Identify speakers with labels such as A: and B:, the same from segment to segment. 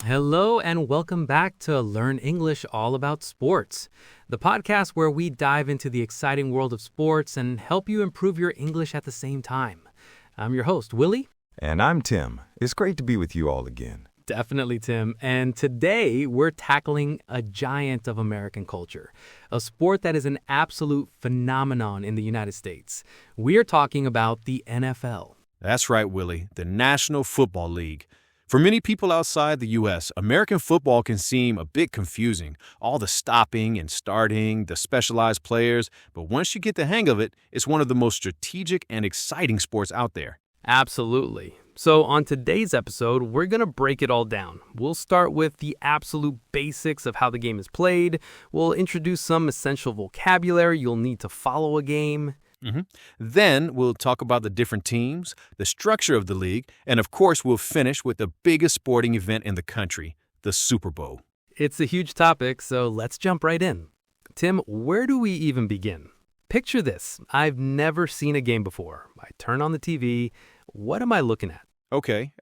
A: Hello and welcome back to Learn English All About Sports, the podcast where we dive into the exciting world of sports and help you improve your English at the same time. I'm your host, Willie.
B: And I'm Tim. It's great to be with you all again.
A: Definitely, Tim. And today we're tackling a giant of American culture, a sport that is an absolute phenomenon in the United States. We're talking about the NFL.
C: That's right, Willie, the National Football League. For many people outside the U.S., American football can seem a bit confusing. All the stopping and starting, the specialized players. But once you get the hang of it, it's one of the most strategic and exciting sports out there.
A: Absolutely. So on today's episode, we're going to break it all down. We'll start with the absolute basics of how the game is played. We'll introduce some essential vocabulary you'll need to follow a game.
C: Then we'll talk about the different teams, the structure of the league, and of course we'll finish with the biggest sporting event in the country, the Super Bowl.
A: It's a huge topic, so let's jump right in. Tim, where do we even begin? Picture this. I've never seen a game before. I turn on the TV. What am I looking at?
C: Okay,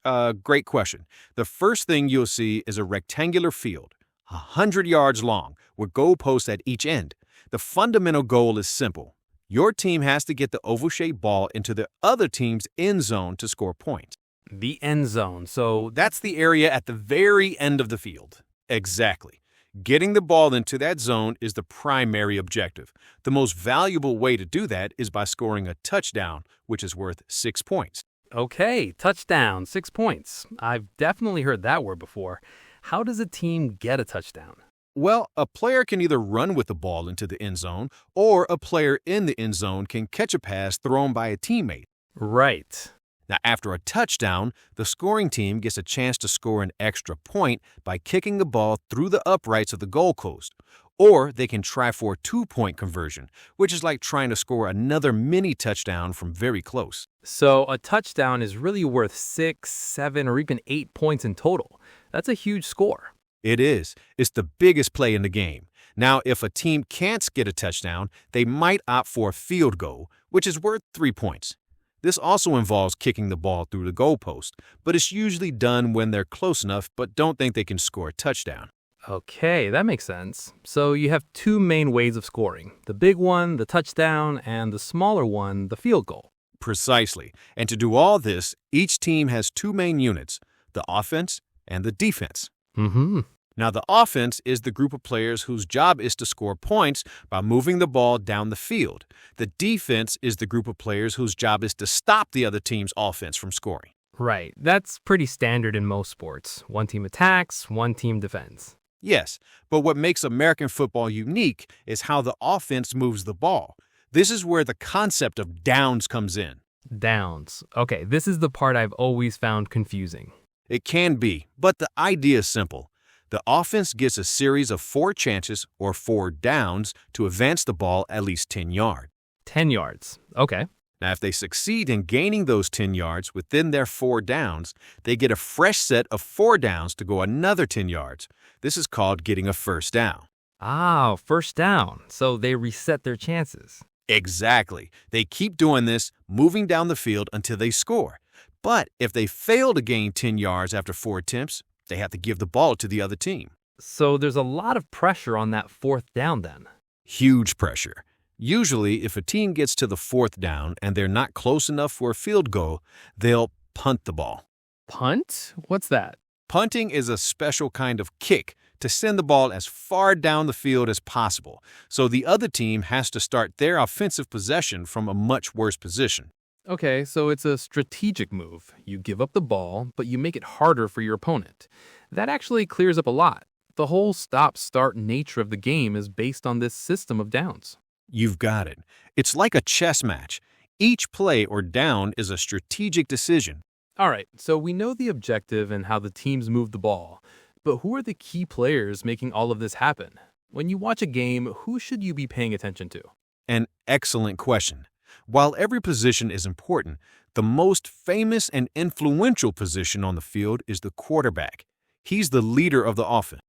C: great question. The first thing you'll see is a rectangular field, 100 yards long, with goalposts at each end. The fundamental goal is simple. Your team has to get the oval-shaped ball into the other team's end zone to score points.
A: The end zone, so
C: That's the area at the very end of the field. Exactly. Getting the ball into that zone is the primary objective. The most valuable way to do that is by scoring a touchdown, which is worth 6 points.
A: okay, touchdown, 6 points. I've definitely heard that word before. How does a team get a touchdown?
C: Well, a player can either run with the ball into the end zone, or a player in the end zone can catch a pass thrown by a teammate.
A: Right.
C: Now, after a touchdown, the scoring team gets a chance to score an extra point by kicking the ball through the uprights of the goalpost. Or they can try for a 2-point conversion, which is like trying to score another mini touchdown from very close.
A: So a touchdown is really worth 6, 7, or even 8 points in total. That's a huge score.
C: It is. It's the biggest play in the game. Now, if a team can't get a touchdown, they might opt for a field goal, which is worth 3 points. This also involves kicking the ball through the goalpost, but it's usually done when they're close enough but don't think they can score a touchdown.
A: Okay, that makes sense. So you have two main ways of scoring. The big one, the touchdown, and the smaller one, the field goal.
C: Precisely. And to do all this, each team has two main units, the offense and the defense.
A: Mm-hmm.
C: Now, the offense is the group of players whose job is to score points by moving the ball down the field. The defense is the group of players whose job is to stop the other team's offense from scoring.
A: Right. That's pretty standard in most sports. One team attacks, one team defends.
C: Yes, but what makes American football unique is how the offense moves the ball. This is where the concept of downs comes in.
A: Downs. Okay, this is the part I've always found confusing.
C: It can be, but the idea is simple. The offense gets a series of 4 chances or 4 downs to advance the ball at least 10 yards.
A: 10 yards. Okay.
C: Now, if they succeed in gaining those 10 yards within their 4 downs, they get a fresh set of 4 downs to go another 10 yards. This is called getting a first down.
A: Ah, first down. So they reset their chances.
C: Exactly. They keep doing this, moving down the field until they score. But if they fail to gain 10 yards after 4 attempts, they have to give the ball to the other team.
A: So there's a lot of pressure on that fourth down then.
C: Huge pressure. Usually, if a team gets to the 4th down and they're not close enough for a field goal, they'll punt the ball.
A: Punt? What's that?
C: Punting is a special kind of kick to send the ball as far down the field as possible, so the other team has to start their offensive possession from a much worse position.
A: Okay, so it's a strategic move. You give up the ball, but you make it harder for your opponent. That actually clears up a lot. The whole stop-start nature of the game is based on this system of downs.
C: You've got it. It's like a chess match. Each play or down is a strategic decision.
A: All right, so we know the objective and how the teams move the ball, but who are the key players making all of this happen? When you watch a game, who should you be paying attention to?
C: An excellent question. While every position is important, the most famous and influential position on the field is the quarterback. He's the leader of the offense.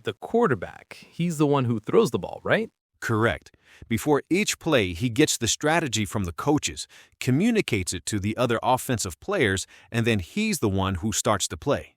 A: The quarterback, he's the one who throws the ball, right?
C: Correct. Before each play, he gets the strategy from the coaches, communicates it to the other offensive players, and then he's the one who starts the play.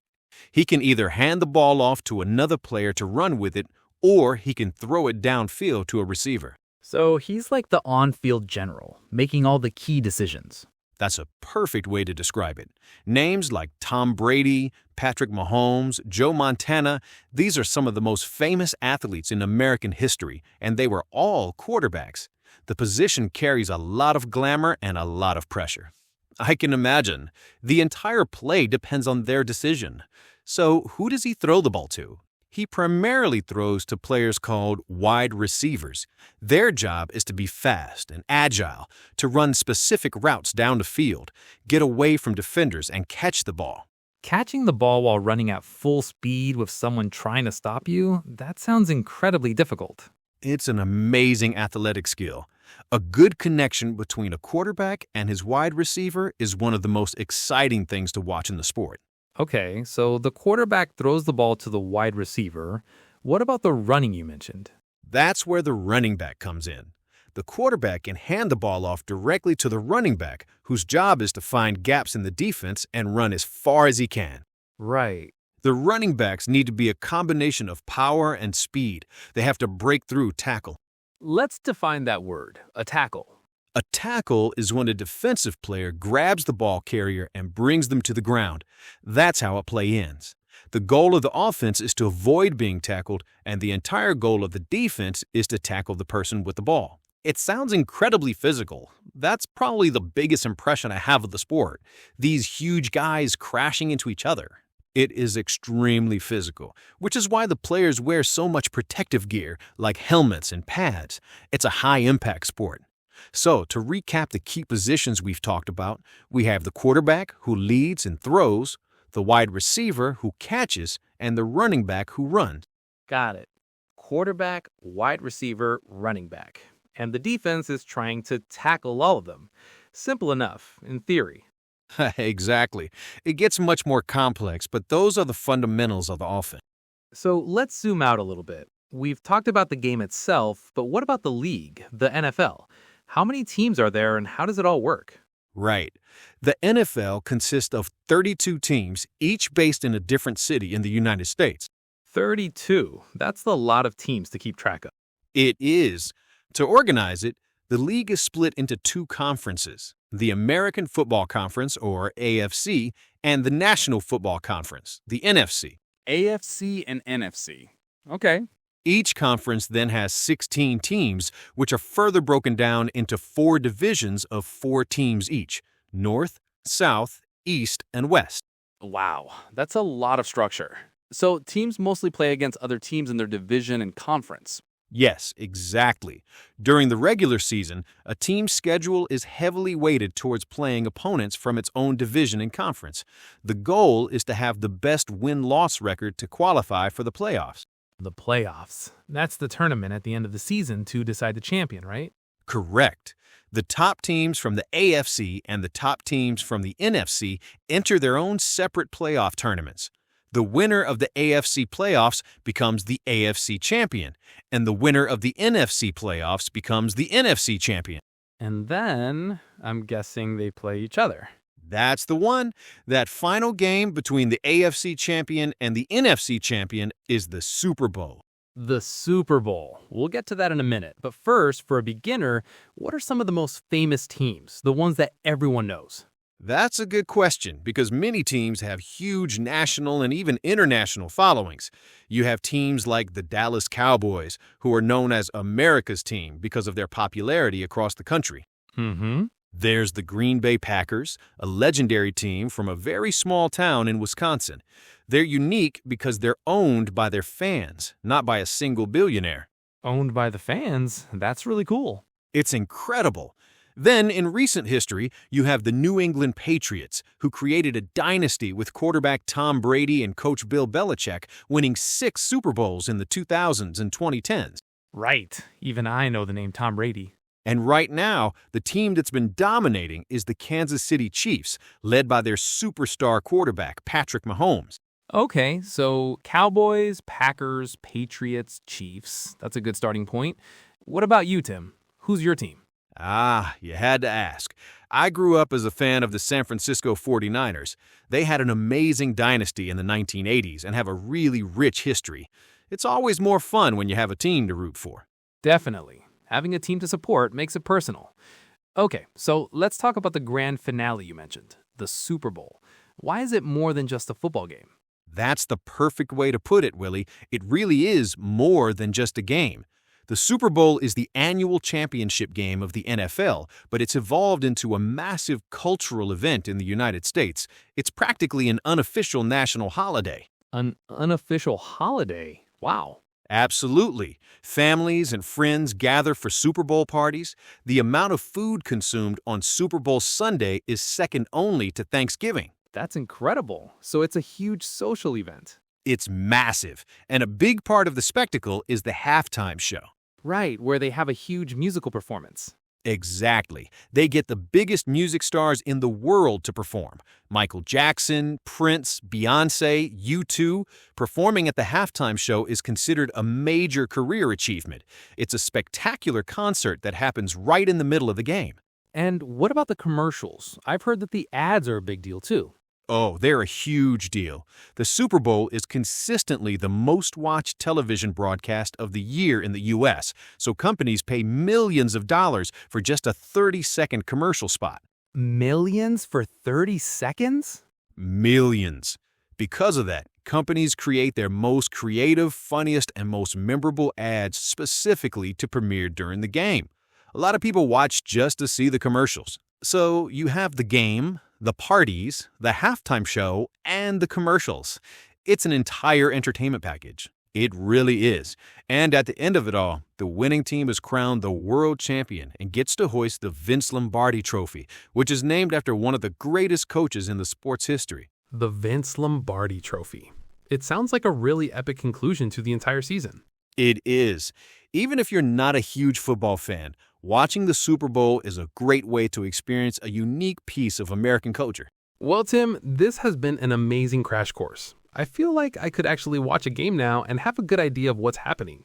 C: He can either hand the ball off to another player to run with it, or he can throw it downfield to a receiver.
D: So he's like the on-field general, making all the key decisions.
C: That's a perfect way to describe it. Names like Tom Brady, Patrick Mahomes, Joe Montana, these are some of the most famous athletes in American history, and they were all quarterbacks. The position carries a lot of glamour and a lot of pressure. I can imagine. The entire play depends on their decision. So who does he throw the ball to? He primarily throws to players called wide receivers. Their job is to be fast and agile, to run specific routes down the field, get away from defenders, and catch the ball.
D: Catching the ball while running at full speed with someone trying to stop you, that sounds incredibly difficult.
C: It's an amazing athletic skill. A good connection between a quarterback and his wide receiver is one of the most exciting things to watch in the sport.
D: Okay, so the quarterback throws the ball to the wide receiver. What about the running you mentioned?
C: That's where the running back comes in. The quarterback can hand the ball off directly to the running back, whose job is to find gaps in the defense and run as far as he can.
D: Right.
C: The running backs need to be a combination of power and speed. They have to break through tackle.
A: Let's define that word, a tackle.
C: A tackle is when a defensive player grabs the ball carrier and brings them to the ground. That's how a play ends. The goal of the offense is to avoid being tackled, and the entire goal of the defense is to tackle the person with the ball. It sounds incredibly physical. That's probably the biggest impression I have of the sport. These huge guys crashing into each other. It is extremely physical, which is why the players wear so much protective gear, like helmets and pads. It's a high-impact sport. So, to recap the key positions we've talked about, we have the quarterback who leads and throws, the wide receiver who catches, and the running back who runs.
A: Got it. Quarterback, wide receiver, running back. And the defense is trying to tackle all of them. Simple enough, in theory.
C: Exactly. It gets much more complex, but those are the fundamentals of the offense.
A: So let's zoom out a little bit. We've talked about the game itself, but what about the league, the NFL? How many teams are there and how does it all work?
C: Right. The NFL consists of 32 teams, each based in a different city in the United States.
A: 32. That's a lot of teams to keep track of.
C: It is. To organize it, the league is split into two conferences, the American Football Conference, or AFC, and the National Football Conference, the NFC.
E: AFC and NFC. Okay.
C: Each conference then has 16 teams, which are further broken down into 4 divisions of 4 teams each, North, South, East, and West.
E: Wow, that's a lot of structure. So teams mostly play against other teams in their division and conference.
C: Yes, exactly. During the regular season, a team's schedule is heavily weighted towards playing opponents from its own division and conference. The goal is to have the best win-loss record to qualify for the playoffs.
A: The playoffs. That's the tournament at the end of the season to decide the champion, right?
C: Correct. The top teams from the AFC and the top teams from the NFC enter their own separate playoff tournaments. The winner of the AFC playoffs becomes the AFC champion, and the winner of the NFC playoffs becomes the NFC champion.
A: And then, I'm guessing they play each other.
C: That's the one. That final game between the AFC champion and the NFC champion is the Super Bowl.
A: The Super Bowl. We'll get to that in a minute. But first, for a beginner, what are some of the most famous teams, the ones that everyone knows?
C: That's a good question because many teams have huge national and even international followings. You have teams like the Dallas Cowboys, who are known as America's team because of their popularity across the country.
A: Mm-hmm.
C: There's the Green Bay Packers, a legendary team from a very small town in Wisconsin. They're unique because they're owned by their fans, not by a single billionaire.
A: Owned by the fans? That's really cool.
C: It's incredible. Then, in recent history, you have the New England Patriots, who created a dynasty with quarterback Tom Brady and coach Bill Belichick, winning 6 Super Bowls in the 2000s and 2010s.
A: Right. Even I know the name Tom Brady.
C: And right now, the team that's been dominating is the Kansas City Chiefs, led by their superstar quarterback, Patrick Mahomes.
A: Okay, so Cowboys, Packers, Patriots, Chiefs. That's a good starting point. What about you, Tim? Who's your team?
C: Ah, you had to ask. I grew up as a fan of the San Francisco 49ers. They had an amazing dynasty in the 1980s and have a really rich history. It's always more fun when you have a team to root for.
A: Definitely. Having a team to support makes it personal. Okay, so let's talk about the grand finale you mentioned, the Super Bowl. Why is it more than just a football game?
C: That's the perfect way to put it, Willie. It really is more than just a game. The Super Bowl is the annual championship game of the NFL, but it's evolved into a massive cultural event in the United States. It's practically an unofficial national holiday.
A: An unofficial holiday? Wow.
C: Absolutely. Families and friends gather for Super Bowl parties. The amount of food consumed on Super Bowl Sunday is second only to Thanksgiving.
A: That's incredible. So it's a huge social event.
C: It's massive, and a big part of the spectacle is the halftime show.
A: Right, where they have a huge musical performance.
C: Exactly. They get the biggest music stars in the world to perform. Michael Jackson, Prince, Beyoncé, U2. Performing at the halftime show is considered a major career achievement. It's a spectacular concert that happens right in the middle of the game.
A: And what about the commercials? I've heard that the ads are a big deal too.
C: Oh, they're a huge deal. The Super Bowl is consistently the most watched television broadcast of the year in the U.S., so companies pay millions of dollars for just a 30-second commercial spot.
A: Millions for 30 seconds?
C: Millions. Because of that, companies create their most creative, funniest, and most memorable ads specifically to premiere during the game. A lot of people watch just to see the commercials. So you have the game, the parties, the halftime show, and the commercials. It's an entire entertainment package. It really is. And at the end of it all, the winning team is crowned the world champion and gets to hoist the Vince Lombardi Trophy, which is named after one of the greatest coaches in the sport's history.
A: The Vince Lombardi Trophy. It sounds like a really epic conclusion to the entire season.
C: It is. Even if you're not a huge football fan, watching the Super Bowl is a great way to experience a unique piece of American culture.
A: Well, Tim, this has been an amazing crash course. I feel like I could actually watch a game now and have a good idea of what's happening.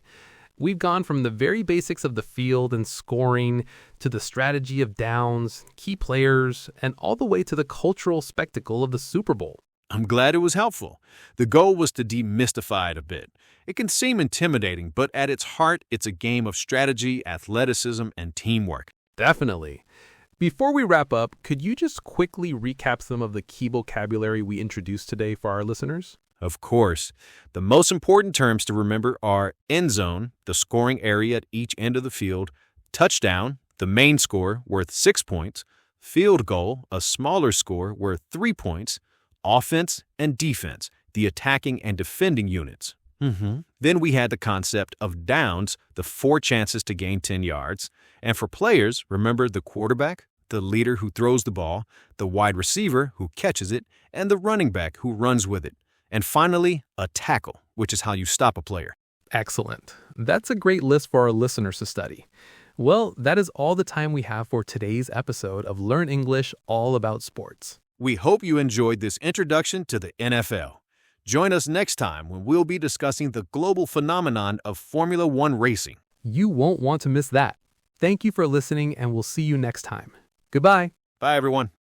A: We've gone from the very basics of the field and scoring to the strategy of downs, key players, and all the way to the cultural spectacle of the Super Bowl.
C: I'm glad it was helpful. The goal was to demystify it a bit. It can seem intimidating, but at its heart, it's a game of strategy, athleticism, and teamwork.
A: Definitely. Before we wrap up, could you just quickly recap some of the key vocabulary we introduced today for our listeners?
C: Of course. The most important terms to remember are end zone, the scoring area at each end of the field, touchdown, the main score worth 6 points, field goal, a smaller score worth 3 points, offense and defense, the attacking and defending units. Then we had the concept of downs, the 4 chances to gain 10 yards. And for players, remember the quarterback, the leader who throws the ball, the wide receiver who catches it, and the running back who runs with it. And finally, a tackle, which is how you stop a player.
A: Excellent. That's a great list for our listeners to study. Well, that is all the time we have for today's episode of Learn English All About Sports.
C: We hope you enjoyed this introduction to the NFL. Join us next time when we'll be discussing the global phenomenon of Formula One racing.
A: You won't want to miss that. Thank you for listening, and we'll see you next time. Goodbye.
C: Bye, everyone.